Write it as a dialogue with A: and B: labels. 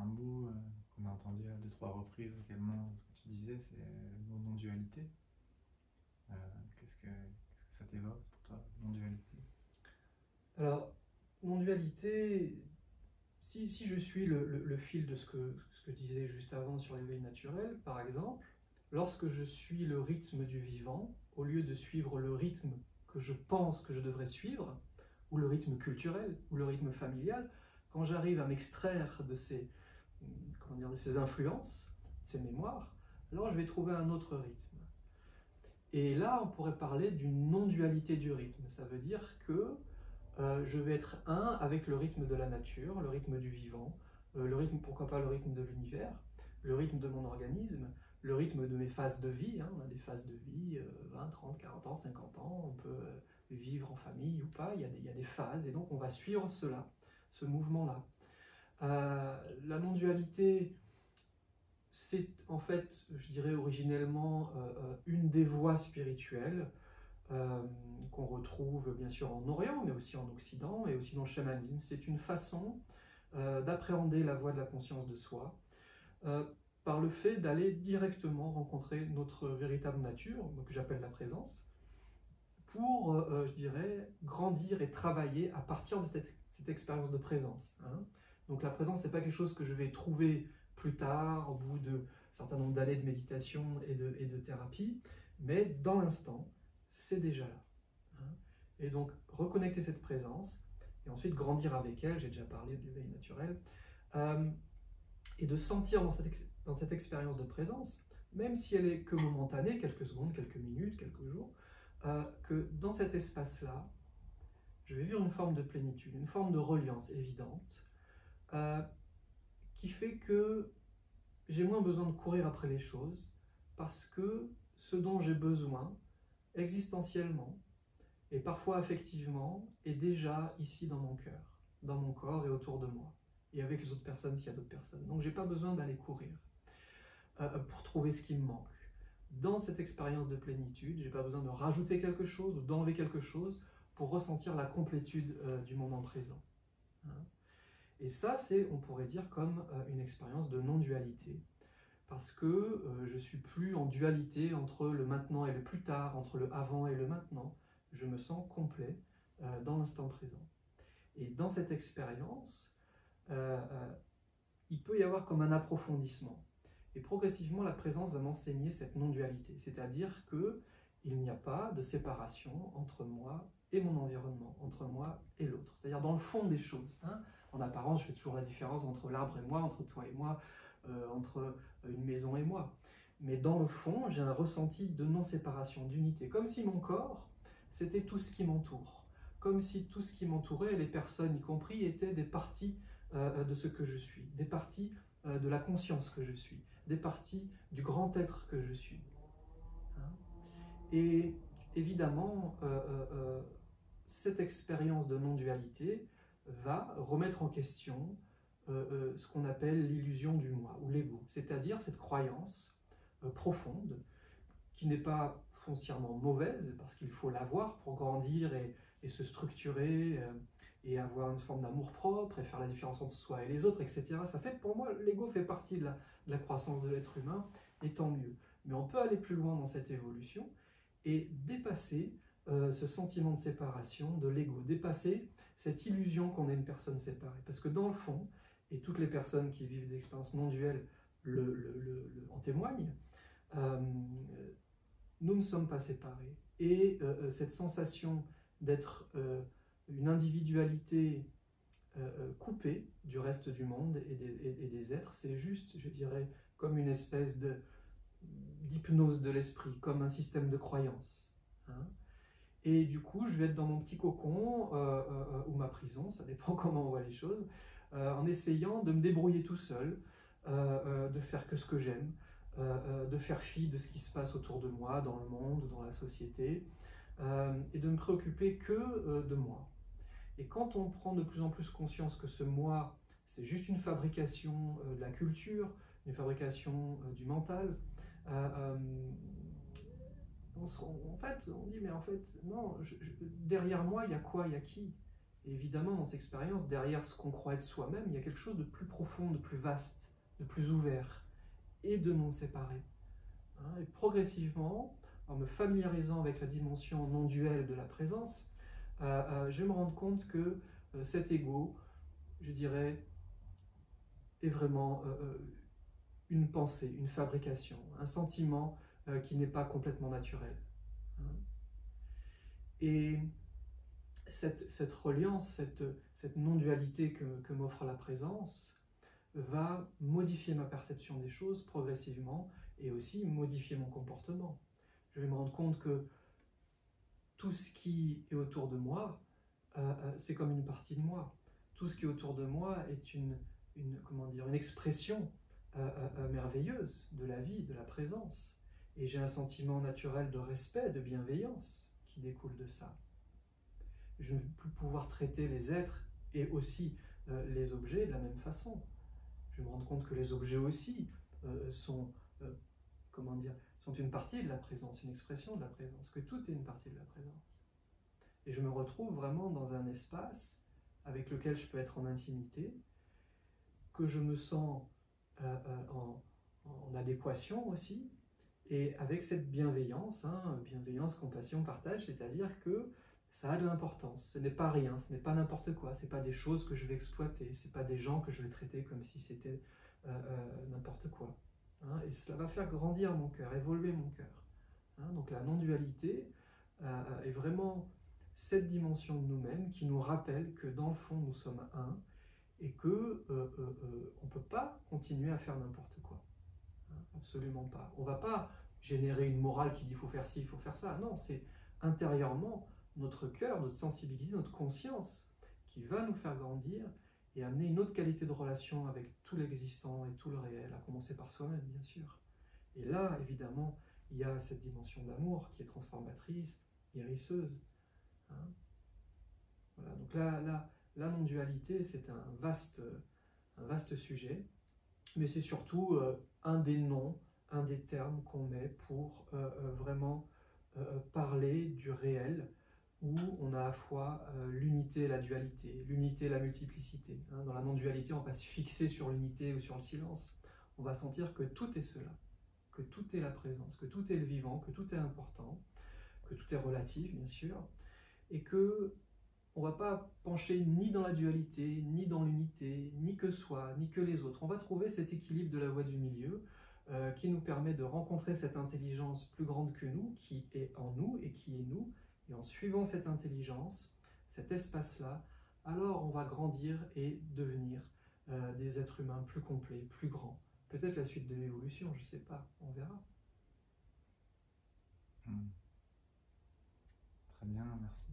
A: mot qu'on a entendu à 2-3 reprises également, ce que tu disais, c'est le mot non-dualité. Qu'est-ce que ça t'évoque pour toi, non-dualité?
B: Alors, non-dualité, si je suis le fil de ce que je disais juste avant sur l'éveil naturel, par exemple, lorsque je suis le rythme du vivant, au lieu de suivre le rythme que je pense que je devrais suivre, ou le rythme culturel, ou le rythme familial, quand j'arrive à m'extraire de de ces influences, de ces mémoires, alors je vais trouver un autre rythme. Et là, on pourrait parler d'une non-dualité du rythme. Ça veut dire que je vais être un avec le rythme de la nature, le rythme du vivant, le rythme, pourquoi pas le rythme de l'univers, le rythme de mon organisme, le rythme de mes phases de vie. On a des phases de vie, 20, 30, 40 ans, 50 ans, on peut vivre en famille ou pas, il y a des phases, et donc on va suivre cela, ce mouvement-là. La non-dualité, c'est en fait, je dirais originellement, une des voies spirituelles qu'on retrouve bien sûr en Orient, mais aussi en Occident, et aussi dans le chamanisme. C'est une façon d'appréhender la voie de la conscience de soi par le fait d'aller directement rencontrer notre véritable nature, que j'appelle la présence, pour, je dirais, grandir et travailler à partir de cette expérience de présence. Donc la présence, ce n'est pas quelque chose que je vais trouver plus tard, au bout d'un certain nombre d'années de méditation et de thérapie, mais dans l'instant, c'est déjà là. Et donc, reconnecter cette présence, et ensuite grandir avec elle, j'ai déjà parlé de l'éveil naturel, et de sentir dans cette expérience de présence, même si elle est que momentanée, quelques secondes, quelques minutes, quelques jours, que dans cet espace-là, je vais vivre une forme de plénitude, une forme de reliance évidente, qui fait que j'ai moins besoin de courir après les choses, parce que ce dont j'ai besoin, existentiellement, et parfois affectivement, est déjà ici dans mon cœur, dans mon corps et autour de moi, et avec les autres personnes s'il y a d'autres personnes. Donc j'ai pas besoin d'aller courir pour trouver ce qui me manque. Dans cette expérience de plénitude, j'ai pas besoin de rajouter quelque chose ou d'enlever quelque chose pour ressentir la complétude du moment présent. Et ça, c'est, on pourrait dire, comme une expérience de non-dualité, parce que je suis plus en dualité entre le maintenant et le plus tard, entre le avant et le maintenant. Je me sens complet dans l'instant présent. Et dans cette expérience, il peut y avoir comme un approfondissement. Et progressivement, la présence va m'enseigner cette non-dualité, c'est-à-dire qu'il n'y a pas de séparation entre moi et mon environnement, entre moi et l'autre. C'est-à-dire dans le fond des choses. En apparence, je fais toujours la différence entre l'arbre et moi, entre toi et moi, entre une maison et moi. Mais dans le fond, j'ai un ressenti de non-séparation, d'unité, comme si mon corps, c'était tout ce qui m'entoure, comme si tout ce qui m'entourait, les personnes y compris, étaient des parties de ce que je suis, des parties de la conscience que je suis, des parties du grand être que je suis. Et évidemment, cette expérience de non-dualité va remettre en question ce qu'on appelle l'illusion du moi, ou l'ego, c'est-à-dire cette croyance profonde, qui n'est pas foncièrement mauvaise, parce qu'il faut l'avoir pour grandir et se structurer, et avoir une forme d'amour-propre, et faire la différence entre soi et les autres, etc. Ça fait, pour moi, l'ego fait partie de la croissance de l'être humain, et tant mieux. Mais on peut aller plus loin dans cette évolution, et dépasser ce sentiment de séparation de l'ego, dépasser cette illusion qu'on est une personne séparée. Parce que dans le fond, et toutes les personnes qui vivent des expériences non duelles en témoignent, nous ne sommes pas séparés. Et cette sensation d'être une individualité coupée du reste du monde et des êtres, c'est juste, je dirais, comme une espèce d'hypnose de l'esprit, comme un système de croyance. Et du coup, je vais être dans mon petit cocon ou ma prison, ça dépend comment on voit les choses, en essayant de me débrouiller tout seul, de faire que ce que j'aime, de faire fi de ce qui se passe autour de moi, dans le monde, dans la société, et de me préoccuper que de moi. Et quand on prend de plus en plus conscience que ce moi, c'est juste une fabrication de la culture, une fabrication du mental, en fait, on dit, mais en fait, non, derrière moi, il y a quoi, il y a qui? Et évidemment, dans cette expérience, derrière ce qu'on croit être soi-même, il y a quelque chose de plus profond, de plus vaste, de plus ouvert et de non séparé. Et progressivement, en me familiarisant avec la dimension non duelle de la présence, je vais me rendre compte que cet ego, je dirais, est vraiment une pensée, une fabrication, un sentiment qui n'est pas complètement naturel. Et cette reliance, cette non-dualité que m'offre la présence va modifier ma perception des choses progressivement et aussi modifier mon comportement. Je vais me rendre compte que tout ce qui est autour de moi, c'est comme une partie de moi. Tout ce qui est autour de moi est une expression merveilleuse de la vie, de la présence. Et j'ai un sentiment naturel de respect, de bienveillance qui découle de ça. Je ne vais plus pouvoir traiter les êtres et aussi les objets de la même façon. Je vais me rendre compte que les objets aussi sont une partie de la présence, une expression de la présence, que tout est une partie de la présence. Et je me retrouve vraiment dans un espace avec lequel je peux être en intimité, que je me sens en adéquation aussi, et avec cette bienveillance, bienveillance, compassion, partage, c'est-à-dire que ça a de l'importance. Ce n'est pas rien, ce n'est pas n'importe quoi, ce n'est pas des choses que je vais exploiter, ce n'est pas des gens que je vais traiter comme si c'était n'importe quoi. Et cela va faire grandir mon cœur, évoluer mon cœur. Donc la non-dualité est vraiment cette dimension de nous-mêmes qui nous rappelle que dans le fond nous sommes un et que on ne peut pas continuer à faire n'importe quoi. Absolument pas. On ne va pas générer une morale qui dit il faut faire ci, il faut faire ça. Non, c'est intérieurement notre cœur, notre sensibilité, notre conscience qui va nous faire grandir et amener une autre qualité de relation avec tout l'existant et tout le réel, à commencer par soi-même, bien sûr. Et là, évidemment, il y a cette dimension d'amour qui est transformatrice, guérisseuse. Voilà. Donc là, la non-dualité, c'est un vaste sujet, mais c'est surtout un des noms, un des termes qu'on met pour vraiment parler du réel, où on a à la fois l'unité et la dualité, l'unité et la multiplicité. Dans la non-dualité, on va se fixer sur l'unité ou sur le silence. On va sentir que tout est cela, que tout est la présence, que tout est le vivant, que tout est important, que tout est relatif, bien sûr, et que on ne va pas pencher ni dans la dualité, ni dans l'unité, ni que soi, ni que les autres. On va trouver cet équilibre de la voie du milieu qui nous permet de rencontrer cette intelligence plus grande que nous, qui est en nous et qui est nous. Et en suivant cette intelligence, cet espace-là, alors on va grandir et devenir des êtres humains plus complets, plus grands. Peut-être la suite de l'évolution, je ne sais pas, on verra.
A: Très bien, merci.